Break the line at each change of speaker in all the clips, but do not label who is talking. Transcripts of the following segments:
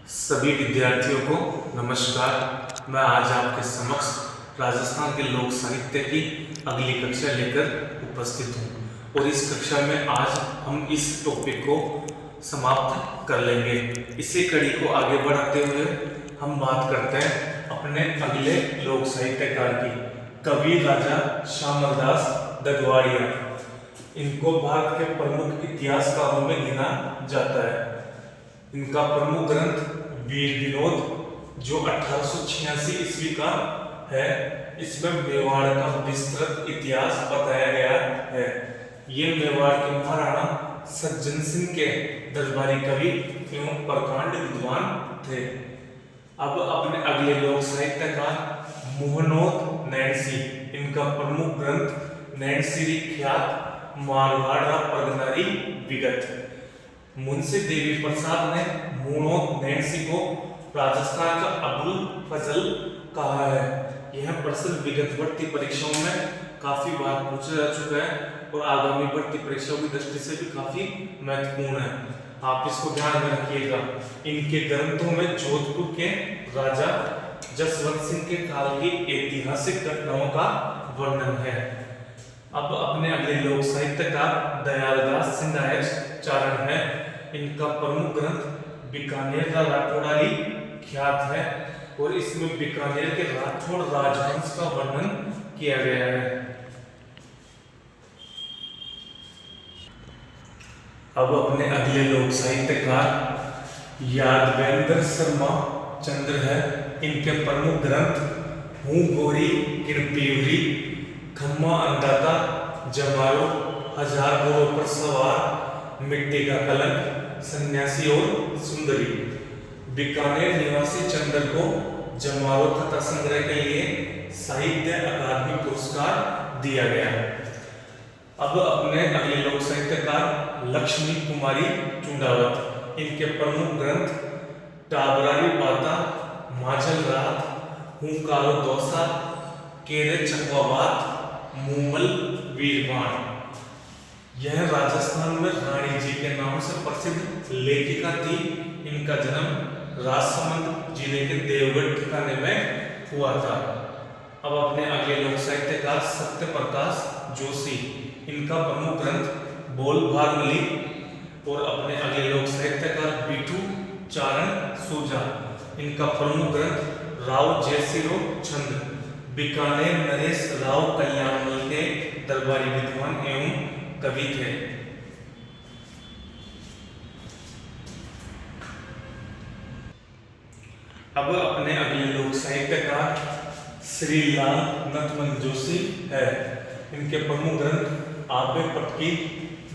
सभी विद्यार्थियों को नमस्कार। मैं आज आपके समक्ष राजस्थान के लोक साहित्य की अगली कक्षा लेकर उपस्थित हूँ और इस कक्षा में आज हम इस टॉपिक को समाप्त कर लेंगे। इसी कड़ी को आगे बढ़ाते हुए हम बात करते हैं अपने अगले लोक साहित्यकार की, कवि राजा श्यामलदास दगवाड़िया। इनको भारत के प्रमुख इतिहासकारों में गिना जाता है। इनका प्रमुख ग्रंथ वीर विनोद जो 1886 ईस्वी का है, इसमें मेवाड़ का विस्तृत इतिहास बताया गया है। ये मेवाड़ के महाराणा सज्जन सिंह के दरबारी कवि एवं प्रकांड विद्वान थे। अब अपने अगले लोक साहित्यकार मोहनोद नैनसी। इनका प्रमुख ग्रंथ नैनसिरी ख्यात मारवाड़ा परगनारी विगत। मुंशी देवी प्रसाद ने मोहनोद नैनसी को राजस्थान का अबुल फजल कहा है। यह प्रश्न विगत भर्ती परीक्षाओं में काफी बार पूछा जा चुका है और आगामी भर्ती परीक्षाओं की दृष्टि से भी काफी महत्वपूर्ण है। आप इसको ध्यान में रखिएगा। इनके ग्रंथों में जोधपुर के राजा जसवंत सिंह के काल की ऐतिहासिक घटनाओं का वर्णन है। अब अपने अगले लोक साहित्यकार दयालदास सिंह चारण है। इनका प्रमुख ग्रंथ बीकानेर का राठौड़ारी ख्यात है और इसमें बीकानेर के राठौड़ राजवंश का वर्णन किया गया है। अब अपने अगले लोक साहित्यकार यादवेंद्र शर्मा चंद्र है। इनके प्रमुख ग्रंथ हूँ गोरी किरपीवरी, खम्मा अंदाता, जमालो, हजार घोड़ों पर सवार, मिट्टी का कलंक, सन्यासी और सुंदरी। बीकानेर निवासी चंद्र को जमालो कथा संग्रह के लिए साहित्य अकादमी पुरस्कार दिया गया। अब अपने अगले लोक साहित्यकार लक्ष्मी कुमारी चुंडावत। इनके प्रमुख ग्रंथ टाबरारी बाता, माझल रात, हुंकारो दोसा, केरे चकवाबात, मूमल वीरवाण। यह राजस्थान में रानी जी के नाम से प्रसिद्ध लेखिका थी। इनका जन्म राजसमंद जिले के देवगढ़ ठिकाने में हुआ था। अब अपने अगले लोक साहित्यकार सत्य प्रकाश जोशी। इनका प्रमुख ग्रंथ बोल भारमली और अपने अगले लोक साहित्यकार बिठू चारण सूजा। इनका प्रमुख ग्रंथ राव जयसिरो छंद। बीकानेर नरेश राव कल्याणमल के दरबारी विद्वान एवं कवि थे। अब अपने अगले लोक साहित्यकार श्री लाल नथमल जोशी है। इनके प्रमुख ग्रंथ आबे पटकी,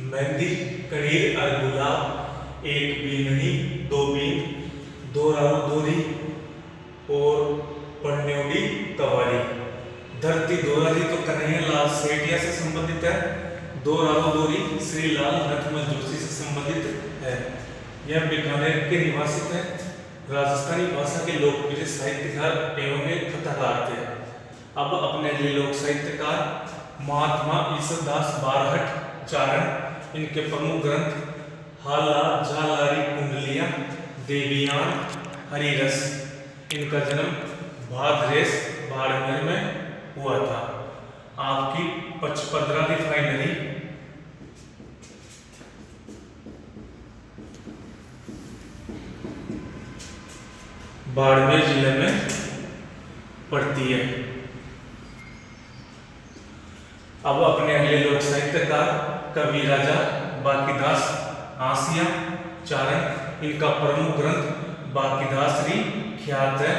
मेहंदी, करीर और गुलाब, एक बीननी, दो बीन, दो राव दोरी और पन्न्योडी कवारी। धरती दोरारी तो कन्हैया लाल सेठिया से संबंधित है। दो राव दोरी श्री लाल नथमल जोशी से संबंधित है। यह बीकानेर के निवासी थे। राजस्थानी भाषा के लोकप्रिय साहित्यकार एवं एक कथाकार थे। अब अपने लिए लोक साहित्यकार महात्मा ईश्वरदास बारहट चारण। इनके प्रमुख ग्रंथ हाला झालारी कुंडलियां, देवियान, हरिरस। इनका जन्म भादरेस बाड़मेर में हुआ था। आपकी 15 रिफाइनरी बाड़मेर जिले में पड़ती है। अब अपने अगले लोक साहित्यकार कवि राजा बाकीदास आसिया चारण। इनका प्रमुख ग्रंथ बाकीदासरी ख्यात है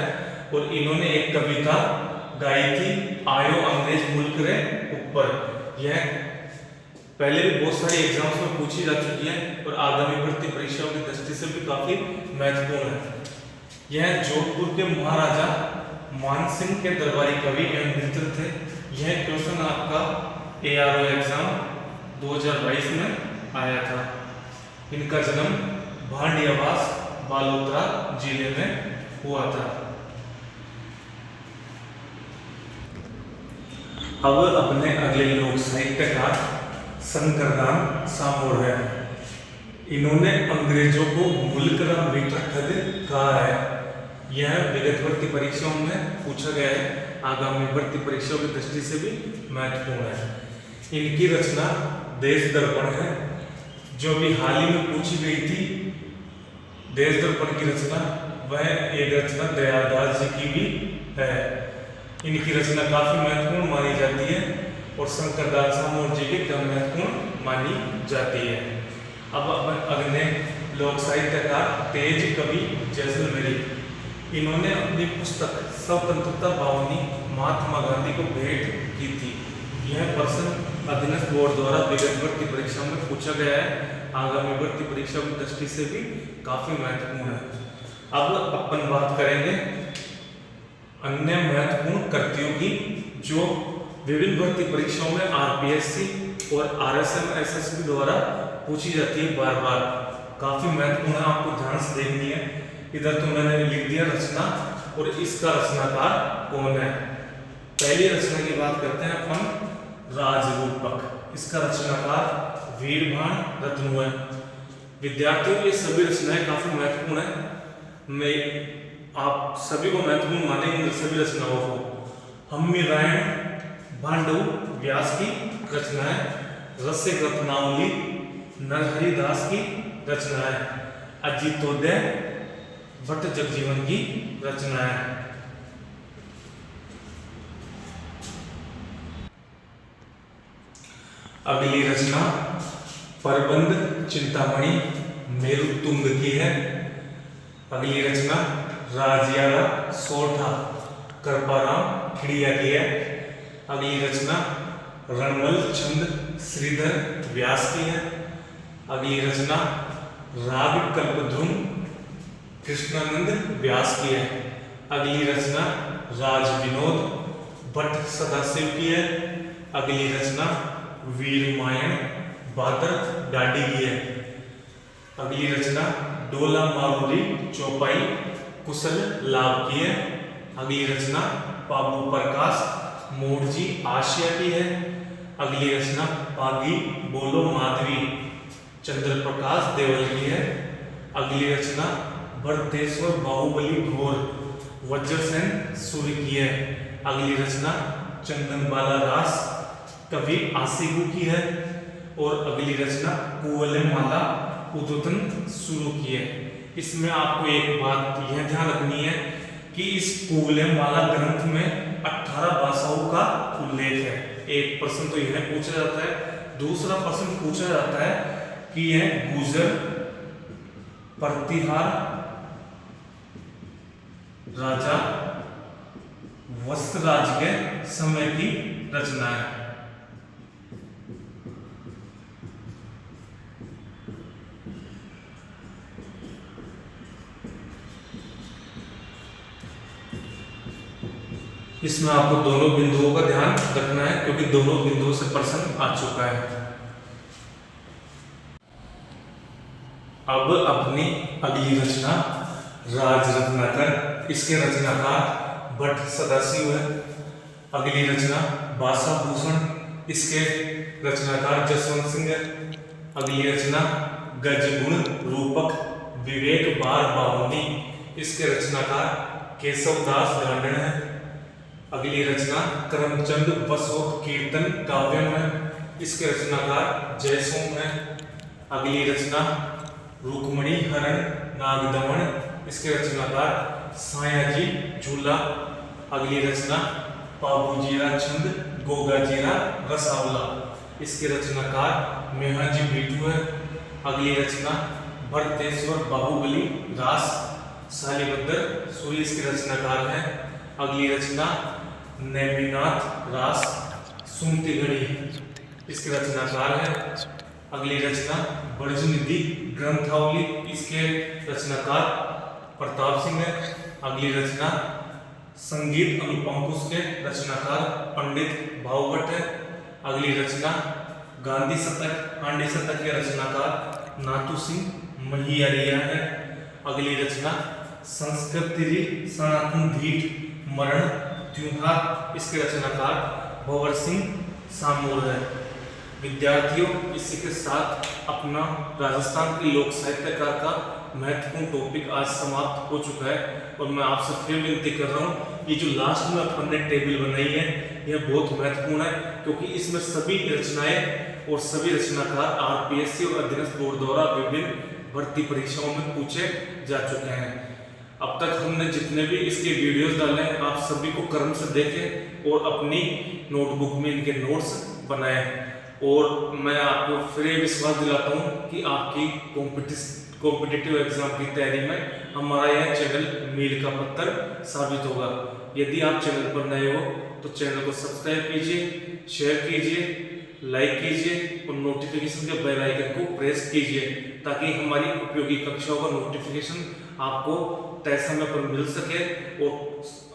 और इन्होंने एक कविता गाई थी, आयो अंग्रेज मुल्क रे ऊपर। यह पहले भी बहुत सारे एग्जाम्स में पूछी जा चुकी है और आगामी भर्ती परीक्षाओं की दृष्टि से भी काफी महत्वपूर्ण है। यह जोधपुर के महाराजा मानसिंह के दरबारी कवि एवं मित्र थे। यह क्वेश्चन आपका ARO एग्जाम 2022 में आया था। इनका जन्म भांडियावास बालोतरा जिले में हुआ था। अब अपने अगले लोक साहित्यकार शंकरदान सामोर है। इन्होंने अंग्रेजों को मुल्क का मीठा ठग कहा है। यह विगत भर्ती परीक्षाओं में पूछा गया है, आगामी भर्ती परीक्षाओं की दृष्टि से भी महत्वपूर्ण है। इनकी रचना देश दर्पण है, जो भी हाल ही में पूछी गई थी। देश दर्पण की रचना वह एक रचना दयालदास जी की भी है। इनकी रचना काफी महत्वपूर्ण मानी जाती है और शंकर दास सामूर जी की कम महत्वपूर्ण मानी जाती है। अब अगले लोक साहित्यकार तेज कवि जैसलमेरी, इन्होंने अपनी पुस्तक स्वतंत्रता बावनी महात्मा गांधी को भेंट की थी। यह प्रश्न अधीनस्थ बोर्ड द्वारा विगत भर्ती परीक्षा में पूछा गया है, आगामी भर्ती परीक्षा की दृष्टि से भी काफी महत्वपूर्ण है। अब अपन बात करेंगे अन्य महत्वपूर्ण कृतियों की, जो विभिन्न भर्ती परीक्षाओं में आरपीएससी और आरएसएम एसएसबी द्वारा पूछी जाती है बार बार। काफी महत्वपूर्ण है, आपको ध्यान से देखनी है। इधर तो मैंने लिख दिया रचना और इसका रचनाकार कौन है। पहली रचना की बात करते हैं अपन, राजरूपक। इसका रचनाकार वीरभान रत्नु है। विद्यार्थियों, ये सभी रचनाएं काफी महत्वपूर्ण है। मैं आप सभी को महत्वपूर्ण मानेंगे सभी रचनाओं को। हम्मी रायण भांडव व्यास की रचना है। रसिक रत्नावली नरहरि दास की रचना है। अजितोदय भट्ट जगजीवन की रचना है। अगली रचना प्रबंध चिंतामणि मेरुतुंग की है। अगली रचना राजियारा सोरठा कृपाराम खिड़िया की है। अगली रचना रणमल छंद श्रीधर व्यास की है। अगली रचना राग कल्पद्रुम कृष्णानंद व्यास की है। अगली रचना राज विनोद भट्ट सदाशिव की है। अगली रचना वीरमायण बहादुर डाडी की है। अगली रचना डोला मारूरी चौपाई कुशल लाभ की है। अगली रचना बाबू प्रकाश मोड़जी आशिया की है। अगली रचना पागी बोलो माधवी चंद्र प्रकाश देवल की है। अगली रचना भरतेश्वर बाहुबली घोर वज्रसेन सूर्य की है। अगली रचना चंदन बाला रास कवि आसिगु की है। और अगली रचना कुवले माला उद्योतन शुरू की है। इसमें आपको एक बात यह ध्यान रखनी है कि इस कुवले माला ग्रंथ में 18 भाषाओं का उल्लेख है। एक प्रश्न तो यह पूछा जाता है। दूसरा प्रश्न पूछा जाता है कि यह गुजर प्रतिहार राजा वत्सराज के समय की रचना है। इसमें आपको दोनों बिंदुओं का ध्यान रखना है, क्योंकि दोनों बिंदुओं से प्रश्न आ चुका है। अब अपनी अगली रचना राज रत्नाकर, इसके रचनाकार भट्ट सदाशिव है। अगली रचना भाषा भूषण, इसके रचनाकार जसवंत सिंह है। अगली रचना गजगुण रूपक विवेक बार बावनी, इसके रचनाकार केशव दास गांडन है। अगली रचना करमचंद बसवक कीर्तन काव्यम है, इसके रचनाकार जयसोम है। अगली रचना रुक्मणी हरण नागदमन, इसके रचनाकार सायाजी झूला। अगली रचना पाबूजीरा छंद गोगाजीरा रसावला, इसके रचनाकार मेहाजी बीटू है। अगली रचना भरतेश्वर बाहुबली रास शालिबद्र सूर्य, इसके रचनाकार है। अगली रचना नेमिनाथ रास सुमतिगढ़ी, इसके रचनाकार है। अगली रचना ब्रजनिधि ग्रंथावली, इसके रचनाकार प्रताप सिंह है। अगली रचना संगीत अनुपंकुश के रचनाकार पंडित भावभट्ट है। अगली रचना गांधी शतक आंडी शतक के रचनाकार नाथू सिंह महियारिया है। अगली रचना संस्कृति सनातन धीठ मरण त्योहार, इसके रचनाकार भंवर सिंह सामूर है। विद्यार्थियों, इसी के साथ अपना राजस्थान के लोक साहित्यकार का महत्वपूर्ण टॉपिक आज समाप्त हो चुका है। और मैं आपसे फिर विनती कर रहा हूँ, ये जो लास्ट में अपन ने टेबल बनाई है यह बहुत महत्वपूर्ण है, क्योंकि इसमें सभी रचनाएं और सभी रचनाकार आरपीएससी और अधीनस्थ बोर्ड द्वारा विभिन्न भर्ती परीक्षाओं में पूछे जा चुके हैं। अब तक हमने जितने भी इसके वीडियोस डाले हैं आप सभी को क्रम से देखें और अपनी नोटबुक में इनके नोट्स बनाएं। और मैं आपको फिर विश्वास दिलाता हूँ कि आपकी कॉम्पिटिटिव एग्जाम की तैयारी में हमारा यह चैनल मील का पत्थर साबित होगा। यदि आप चैनल पर नए हो तो चैनल को सब्सक्राइब कीजिए, शेयर कीजिए, लाइक कीजिए और नोटिफिकेशन के बेल आइकन को प्रेस कीजिए, ताकि हमारी उपयोगी कक्षाओं का नोटिफिकेशन आपको तय समय पर मिल सके और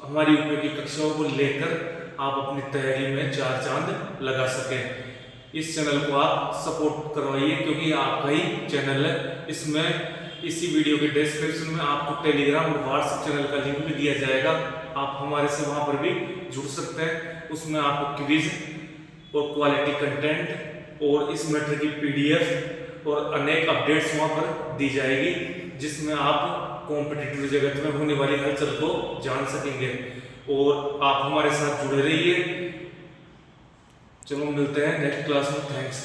हमारी उपयोगी कक्षाओं को लेकर आप अपनी तैयारी में चार चांद लगा सकें। इस चैनल को आप सपोर्ट करवाइए, क्योंकि आपका ही चैनल है। इसमें इसी वीडियो के डिस्क्रिप्शन में आपको टेलीग्राम और व्हाट्सएप चैनल का लिंक भी दिया जाएगा। आप हमारे से वहां पर भी जुड़ सकते हैं। उसमें आपको क्विज और क्वालिटी कंटेंट और इस मैटर की पीडीएफ और अनेक अपडेट्स वहां पर दी जाएगी, जिसमें आप कॉम्पिटिटिव जगत में होने वाली हलचल को जान सकेंगे। और आप हमारे साथ जुड़े रहिए। चलो मिलते हैं नेक्स्ट क्लास में। थैंक्स।